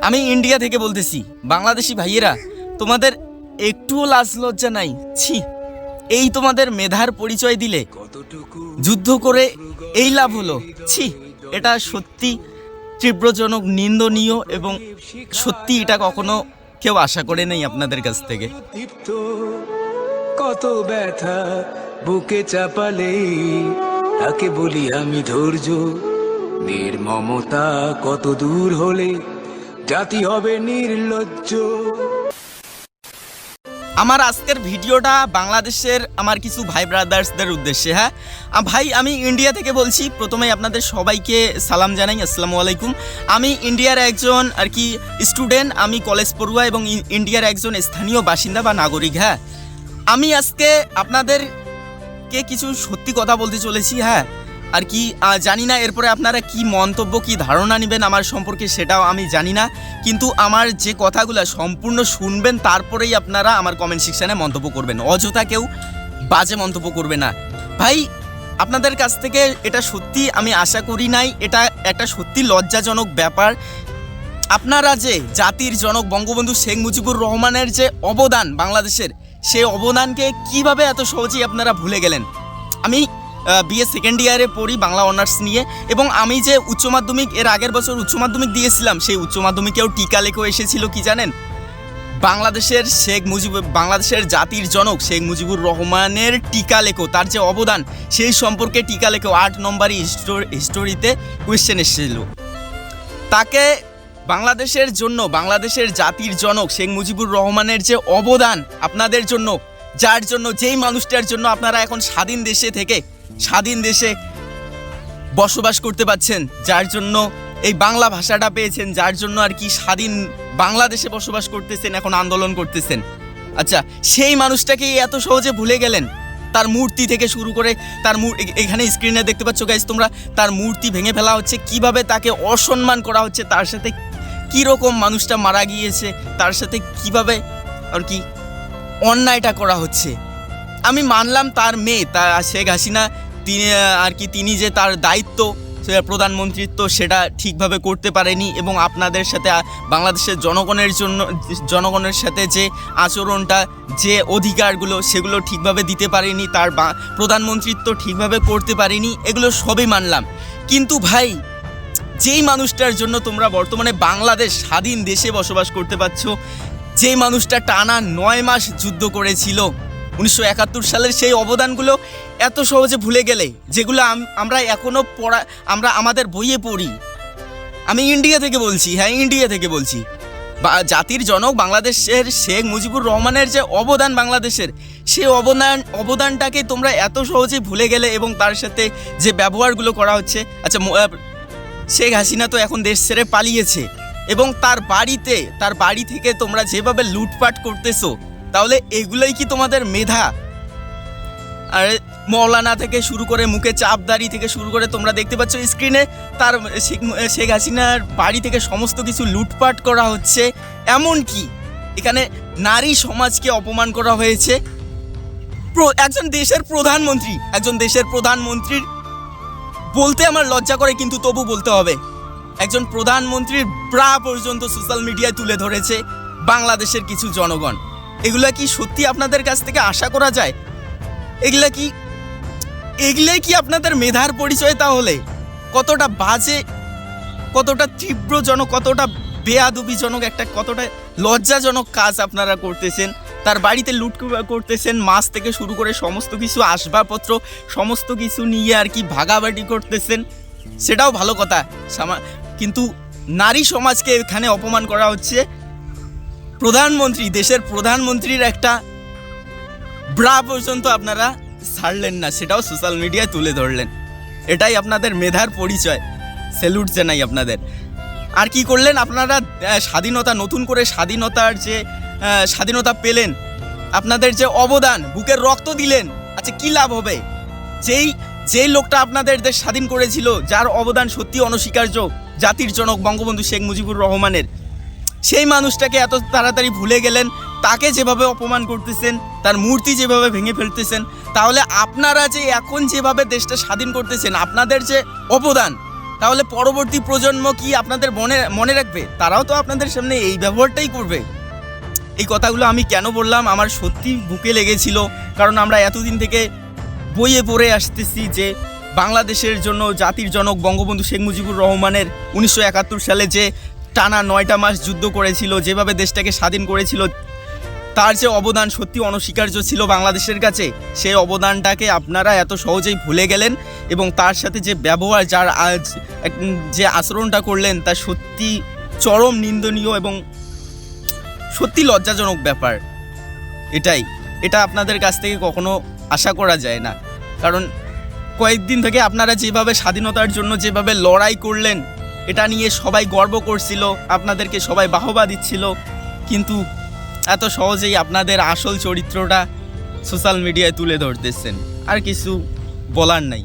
আমি ইন্ডিয়া থেকে বলতেছি। বাংলাদেশি ভাইয়েরা, তোমাদের একটুও লাজ লজ্জা নাই? ছি, এই তোমাদের মেধার পরিচয় দিলে যুদ্ধ করে এই লাভ হলো? ছি, এটা সত্যি তীব্রজনক, নিন্দনীয়, এবং সত্যি এটা কখনো কেউ আশা করে নেই আপনাদের কাছ থেকে। কত ব্যথা বুকে চাপালে তাকে বলি আমি ধৈর্য। নির্মমতা কত দূর হলে জাতি হবে নির্লজ্জ। আমার আজকের ভিডিওটা বাংলাদেশের আমার কিছু ভাই ব্রাদার্সদের উদ্দেশ্যে। হ্যাঁ ভাই, আমি ইন্ডিয়া থেকে বলছি। প্রথমেই আপনাদের সবাইকে সালাম জানাই, আসসালামু আলাইকুম। আমি ইন্ডিয়ার একজন আর কি স্টুডেন্ট, আমি কলেজ পড়ুয়া এবং ইন্ডিয়ার একজন স্থানীয় বাসিন্দা বা নাগরিক। হ্যাঁ, আমি আজকে আপনাদেরকে কিছু সত্যি কথা বলতে চলেছি। হ্যাঁ, আর কি জানি না এরপরে আপনারা কি মন্তব্য, কি ধারণা নেবেন আমার সম্পর্কে, সেটাও আমি জানি না। কিন্তু আমার যে কথাগুলো সম্পূর্ণ শুনবেন, তারপরেই আপনারা আমার কমেন্ট সেকশানে মন্তব্য করবেন। অযথা কেউ বাজে মন্তব্য করবে না। ভাই, আপনাদের কাছ থেকে এটা সত্যি আমি আশা করি নাই। এটা একটা সত্যি লজ্জাজনক ব্যাপার। আপনারা যে জাতির জনক বঙ্গবন্ধু শেখ মুজিবুর রহমানের যে অবদান বাংলাদেশের, সেই অবদানকে কিভাবে এত সহজেই আপনারা ভুলে গেলেন। আমি বিএ সেকেন্ড ইয়ারে পড়ি বাংলা অনার্স নিয়ে, এবং আমি যে উচ্চ মাধ্যমিক এর আগের বছর উচ্চ মাধ্যমিক দিয়েছিলাম, সেই উচ্চ মাধ্যমিকেও টিকা লেখো এসেছিল কি জানেন? বাংলাদেশের জাতির জনক শেখ মুজিবুর রহমানের টিকা লেখো, তার যে অবদান সেই সম্পর্কে টিকা লেখো 8 নম্বরই হিস্টোরিতে কোয়েশ্চেন এসেছিল। তাকে বাংলাদেশের জন্য, বাংলাদেশের জাতির জনক শেখ মুজিবুর রহমানের যে অবদান আপনাদের জন্য, যার জন্য, যেই মানুষটার জন্য আপনারা এখন স্বাধীন দেশে বসবাস করতে পারছেন, যার জন্য এই বাংলা ভাষাটা পেয়েছেন, যার জন্য আর কি স্বাধীন বাংলাদেশে বসবাস করতেছেন, এখন আন্দোলন করতেছেন। আচ্ছা, সেই মানুষটাকে এত সহজে ভুলে গেলেন। তার মূর্তি থেকে শুরু করে এখানে স্ক্রিনে দেখতে পাচ্ছ গাইস তোমরা, তার মূর্তি ভেঙে ফেলা হচ্ছে, কিভাবে তাকে অসম্মান করা হচ্ছে, তার সাথে কীরকম মানুষটা মারা গিয়েছে, তার সাথে কিভাবে আর কি অন্যায়টা করা হচ্ছে। আমি মানলাম তার মেয়ে, তার শেখ হাসিনা, তিনি যে তার দায়িত্ব প্রধানমন্ত্রিত্ব সেটা ঠিকভাবে করতে পারেনি, এবং আপনাদের সাথে বাংলাদেশের জনগণের সাথে যে আচরণটা, যে অধিকারগুলো, সেগুলো ঠিকভাবে দিতে পারেনি, তার প্রধানমন্ত্রিত্ব ঠিকভাবে করতে পারেনি, এগুলো সবই মানলাম। কিন্তু ভাই, যেই মানুষটার জন্য তোমরা বর্তমানে বাংলাদেশ স্বাধীন দেশে বসবাস করতে পারছো, যেই মানুষটা টানা 9 মাস যুদ্ধ করেছিল 1971 সালের, সেই অবদানগুলো এত সহজে ভুলে গেলে, যেগুলো আমরা এখনও আমরা আমাদের বইয়ে পড়ি। আমি ইন্ডিয়া থেকে বলছি। হ্যাঁ, ইন্ডিয়া থেকে বলছি। জাতির জনক বাংলাদেশের শেখ মুজিবুর রহমানের যে অবদান বাংলাদেশের, সেই অবদানটাকে তোমরা এত সহজে ভুলে গেলে, এবং তার সাথে যে ব্যবহারগুলো করা হচ্ছে। আচ্ছা, শেখ হাসিনা তো এখন দেশ ছেড়ে পালিয়েছে, এবং তার বাড়ি থেকে তোমরা যেভাবে লুটপাট করতেছো, তাহলে এগুলোই কি তোমাদের মেধা? আর মৌলানা থেকে শুরু করে, মুখে চাপদারি থেকে শুরু করে, তোমরা দেখতে পাচ্ছ স্ক্রিনে, তার শেখ হাসিনার বাড়ি থেকে সমস্ত কিছু লুটপাট করা হচ্ছে। এমনকি এখানে নারী সমাজকে অপমান করা হয়েছে। একজন দেশের প্রধানমন্ত্রীর বলতে আমার লজ্জা করে, কিন্তু তবু বলতে হবে, একজন প্রধানমন্ত্রীর ব্রা পর্যন্ত সোশ্যাল মিডিয়ায় তুলে ধরেছে বাংলাদেশের কিছু জনগণ। এগুলা কি সত্যি আপনাদের কাছ থেকে আশা করা যায়? এগুলাই কি আপনাদের মেধার পরিচয়? তাহলে কতটা বাজে, কতটা তীব্রজনক, কতটা বেয়াদবিজনক, কতটা লজ্জাজনক কাজ আপনারা করতেছেন। তার বাড়িতে লুট করতেছেন, মাছ থেকে শুরু করে সমস্ত কিছু, আসবাবপত্র সমস্ত কিছু নিয়ে আর কি ভাগাভাগি করতেছেন, সেটাও ভালো কথা। কিন্তু নারী সমাজকে এখানে অপমান করা হচ্ছে। দেশের প্রধানমন্ত্রীর একটা ব্রা পর্যন্ত আপনারা ছাড়লেন না, সেটাও সোশ্যাল মিডিয়ায় তুলে ধরলেন। এটাই আপনাদের মেধার পরিচয়। স্যালুট জানাই আপনাদের। আর কি করলেন আপনারা? নতুন করে স্বাধীনতা পেলেন, আপনাদের যে অবদান, বুকের রক্ত দিলেন। আচ্ছা, কি লাভ হবে? যেই লোকটা আপনাদের দেশ স্বাধীন করেছিল, যার অবদান সত্যি অনস্বীকার্য, জাতির জনক বঙ্গবন্ধু শেখ মুজিবুর রহমানের, সেই মানুষটাকে এত তাড়াতাড়ি ভুলে গেলেন। তাকে যেভাবে অপমান করতেছেন, তার মূর্তি যেভাবে ভেঙে ফেলতেছেন, তাহলে আপনারা যে এখন যেভাবে দেশটা স্বাধীন করতেছেন, আপনাদের যে অবদান, তাহলে পরবর্তী প্রজন্ম কি আপনাদের মনে রাখবে? তারাও তো আপনাদের সামনে এই ব্যবহারটাই করবে। এই কথাগুলো আমি কেন বললাম, আমার সত্যি বুকে লেগেছিল, কারণ আমরা এতদিন থেকে বইয়ে পড়ে আসতেছি যে বাংলাদেশের জন্য জাতির জনক বঙ্গবন্ধু শেখ মুজিবুর রহমানের 1971 সালে যে টানা 9টা মাস যুদ্ধ করেছিল, যেভাবে দেশটাকে স্বাধীন করেছিল, তার যে অবদান সত্যি অনস্বীকার্য ছিল বাংলাদেশের কাছে। সেই অবদানটাকে আপনারা এত সহজেই ভুলে গেলেন এবং তার সাথে যে ব্যবহার, যার আজ যে আচরণটা করলেন, তা সত্যি চরম নিন্দনীয় এবং সত্যি লজ্জাজনক ব্যাপার। এটা আপনাদের কাছ থেকে কখনো আশা করা যায় না, কারণ কয়েকদিন থেকে আপনারা যেভাবে স্বাধীনতার জন্য যেভাবে লড়াই করলেন, এটা নিয়ে সবাই গর্ব করছিল, আপনাদেরকে সবাই বাহবা দিচ্ছিল, কিন্তু এত সহজেই আপনাদের আসল চরিত্রটা সোশ্যাল মিডিয়ায় তুলে ধরতেছেন। আর কিছু বলার নাই।